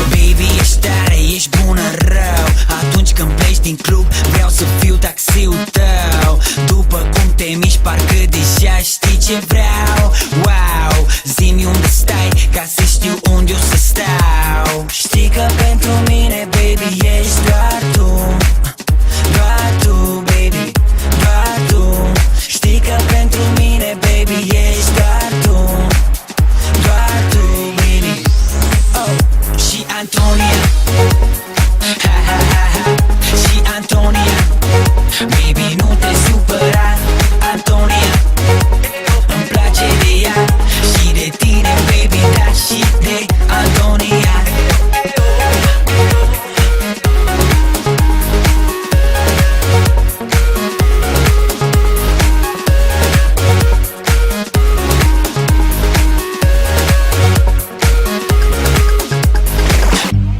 Baby, ești tare, ești bună rău. Atunci când pleci din club, vreau să fiu taxiul tău. După cum te miști, parcă deja știi ce vreau. Wow, zi-mi unde stai, ca să știu unde o să stau. Știi că pentru mine, baby, ești doar tu. Doar tu, baby, doar tu. Știi că pentru mine, baby, ești doar tu. Doar tu, baby. Oh, și Antonia, ha, ha, ha, ha. Și Antonia, baby, nu te supăra. Antonia, îmi place de ea și de tine, baby, dar și de Antonia.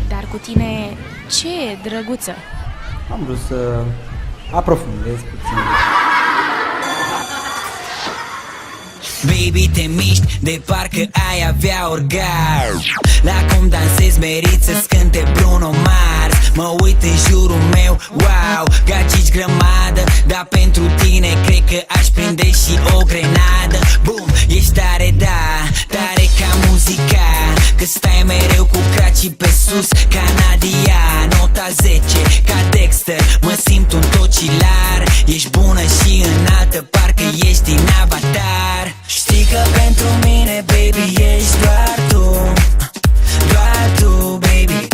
Dar cu tine ce e, drăguță? Am vrut să aprofundez puțin. Baby, te miști de parcă ai avea orgasm. La cum dansezi merit să-ți cânte Bruno Mars. Mă uit în jurul meu, wow, gagici grămadă. Dar pentru tine cred că aș prinde și o grenadă. Boom, ești tare, da, tare ca muzica. Că stai mereu cu cracii pe sus ca Nadia. Nota 10 ca Dexter, mă simt un tocilar. Ești bună și înaltă, parcă ești din Avatar. Știi că pentru mine, baby, ești doar tu. Doar tu, baby,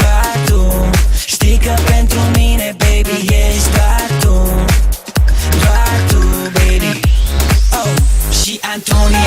doar tu. Știi că pentru mine, baby, ești doar tu. Doar tu, baby. Oh, și Antonia,